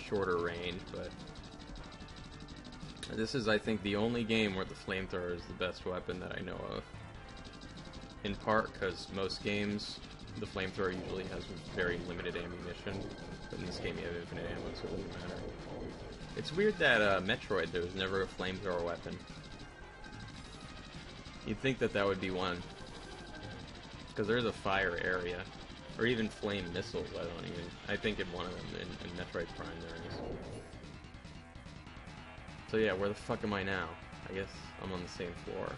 shorter range, but this is, I think, the only game where the flamethrower is the best weapon that I know of. In part because most games, the flamethrower usually has very limited ammunition, but in this game you have infinite ammo, so it doesn't matter. It's weird that Metroid, there was never a flamethrower weapon. You'd think that that would be one. Because there's a fire area. Or even flame missiles, I think in one of them, in Metroid Prime there is. So yeah, where the fuck am I now? I guess I'm on the same floor.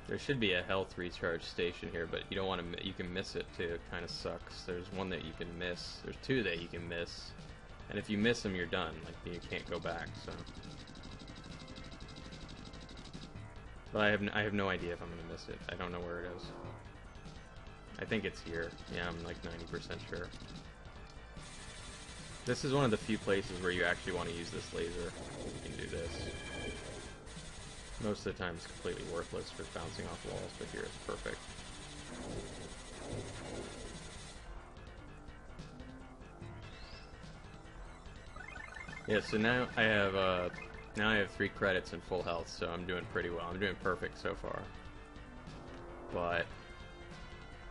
There should be a health recharge station here, but you don't want to. You can miss it too. It kind of sucks. There's one that you can miss. There's two that you can miss, and if you miss them, you're done. Like you can't go back. So, but I have no idea if I'm gonna miss it. I don't know where it is. I think it's here. Yeah, I'm like 90% sure. This is one of the few places where you actually want to use this laser. You can do this. Most of the time it's completely worthless for bouncing off walls, but here it's perfect. Yeah, so now I have 3 credits and full health, so I'm doing pretty well. I'm doing perfect so far. But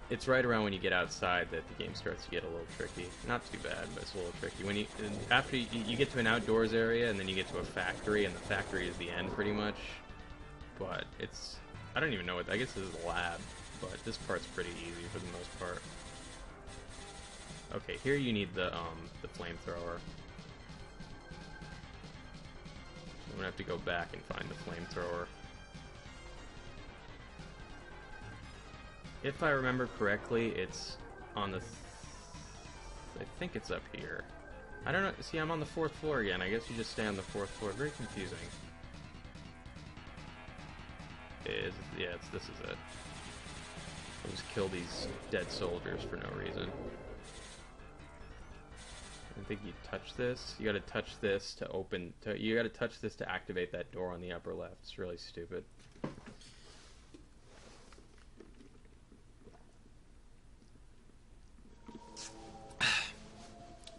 it's right around when you get outside that the game starts to get a little tricky. Not too bad, but it's a little tricky. When after you get to an outdoors area and then you get to a factory, and the factory is the end pretty much. But it's, I don't even know what, I guess this is a lab, but this part's pretty easy for the most part. Okay, here you need the flamethrower. I'm gonna have to go back and find the flamethrower. If I remember correctly, it's on the, I think it's up here. I don't know, see, I'm on the 4th floor again. I guess you just stay on the 4th floor. Very confusing. Yeah, this is it. I'll just kill these dead soldiers for no reason. I think you touch this. You gotta touch this to open. You gotta touch this to activate that door on the upper left. It's really stupid.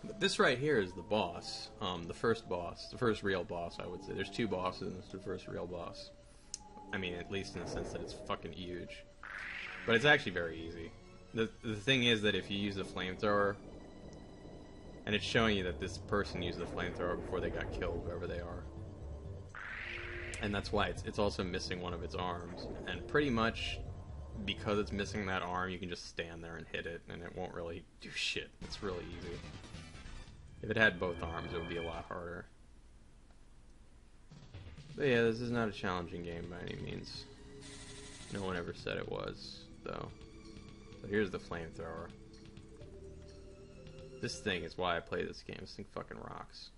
But this right here is the boss. The first boss. The first real boss, I would say. There's 2 bosses, and it's the first real boss. I mean, at least in the sense that it's fucking huge. But it's actually very easy. The thing is that if you use the flamethrower, and it's showing you that this person used the flamethrower before they got killed, whoever they are. And that's why it's also missing one of its arms. And pretty much, because it's missing that arm, you can just stand there and hit it, and it won't really do shit. It's really easy. If it had both arms, it would be a lot harder. But yeah, this is not a challenging game by any means. No one ever said it was, though. So here's the flamethrower. This thing is why I play this game. This thing fucking rocks.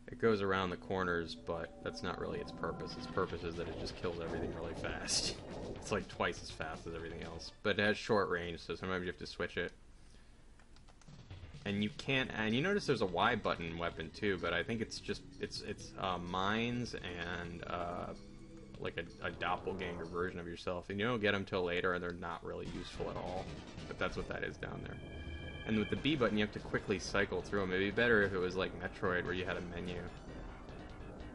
It goes around the corners, but that's not really its purpose. Its purpose is that it just kills everything really fast. It's like twice as fast as everything else. But it has short range, so sometimes you have to switch it. And you can't, and you notice there's a Y button weapon too, but I think it's just, it's mines and like a doppelganger version of yourself, and you don't get them till later, and they're not really useful at all, but that's what that is down there. And with the B button, you have to quickly cycle through them. It'd be better if it was like Metroid, where you had a menu,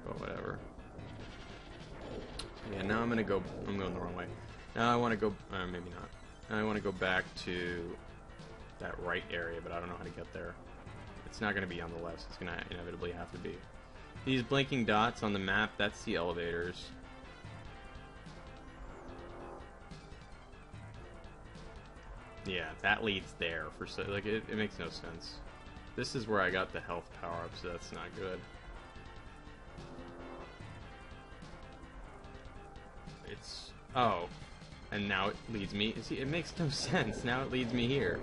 but whatever. Yeah, now I'm going the wrong way. Now I want to go, maybe not. Now I want to go back to that right area, but I don't know how to get there. It's not going to be on the left, so it's going to inevitably have to be. These blinking dots on the map, that's the elevators. Yeah, that leads there. Like, it makes no sense. This is where I got the health power-up, so that's not good. It's... oh. And now it leads me... see, it makes no sense. Now it leads me here.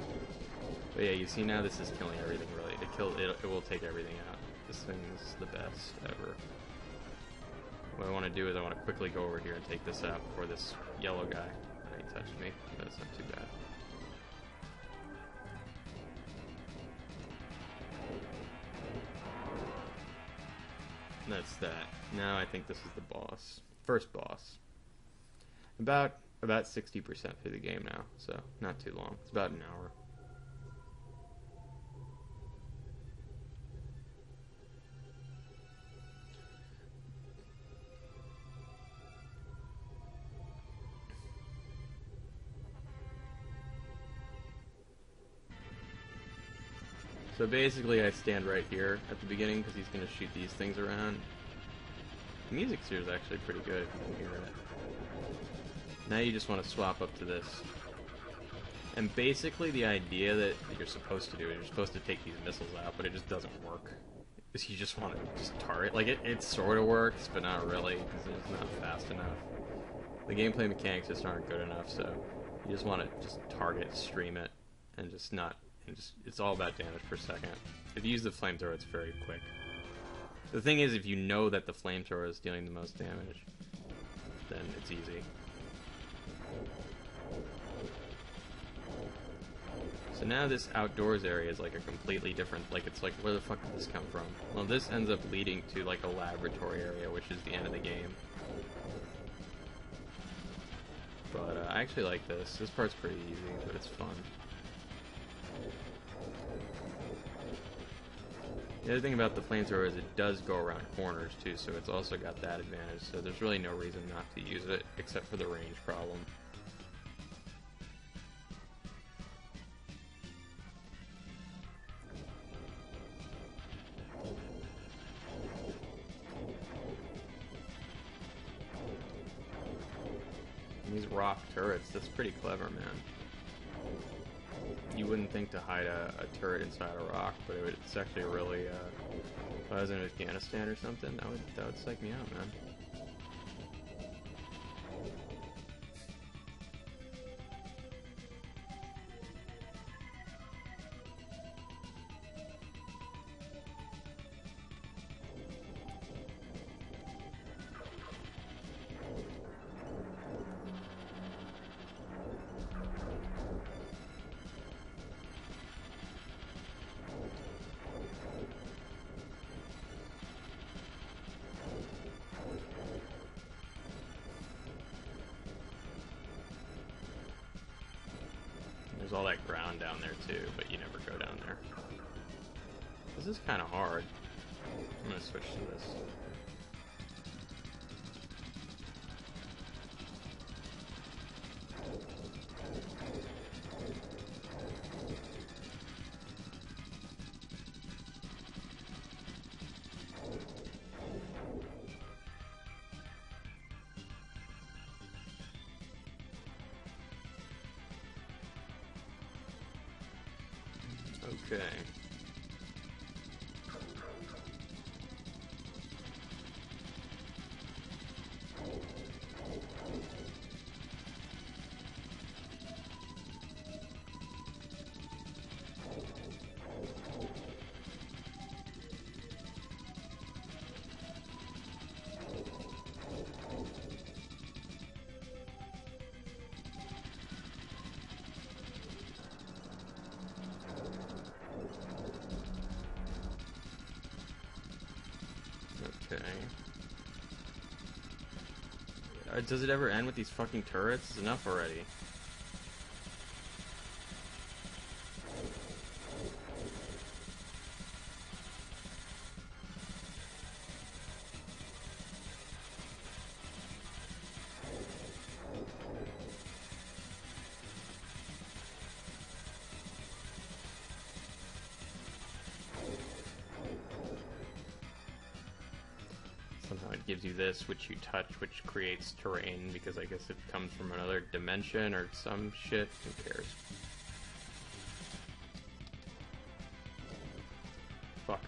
But yeah, you see now this is killing everything, really. It will take everything out. This thing is the best ever. What I want to do is I want to quickly go over here and take this out before this yellow guy... he touched me, but it's not too bad. That's that. Now I think this is the boss. First boss. About 60% through the game now, so not too long. It's about an hour. So basically I stand right here at the beginning because he's going to shoot these things around. The music here is actually pretty good, if you can hear it. Now you just want to swap up to this. And basically the idea that you're supposed to do is you're supposed to take these missiles out, but it just doesn't work. Is you just want to just target. Like, it sort of works, but not really, because it's not fast enough. The gameplay mechanics just aren't good enough, so you just want to just target, stream it, and just not... And just, it's all about damage per second. If you use the flamethrower, it's very quick. The thing is, if you know that the flamethrower is dealing the most damage, then it's easy. So now this outdoors area is like a completely different, like it's like, where the fuck did this come from? Well, this ends up leading to like a laboratory area, which is the end of the game. But I actually like this. This part's pretty easy, but it's fun. The other thing about the flamethrower is it does go around corners too, so it's also got that advantage, so there's really no reason not to use it, except for the range problem. These rock turrets, that's pretty clever, man. You wouldn't think to hide a turret inside a rock, but it's actually really, if I was in Afghanistan or something, that would psych me out, man. There's all that ground down there too, but you never go down there. This is kind of hard. I'm gonna switch to this. Okay. Okay. Does it ever end with these fucking turrets? It's enough already. Somehow it gives you this, which you touch, which creates terrain, because I guess it comes from another dimension or some shit. Who cares? Fuck.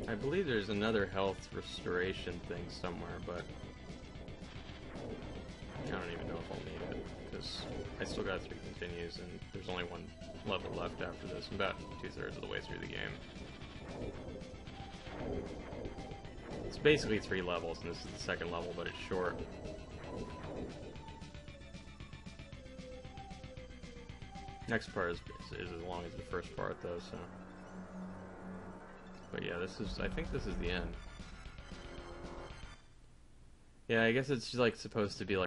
I believe there's another health restoration thing somewhere, but I don't even know if I'll need it, because I still got 3 continues, and there's only 1 level left after this. I'm about 2/3 of the way through the game. It's basically 3 levels, and this is the 2nd level, but it's short. Next part is as long as the first part, though, so... But yeah, I think this is the end. Yeah, I guess it's like supposed to be like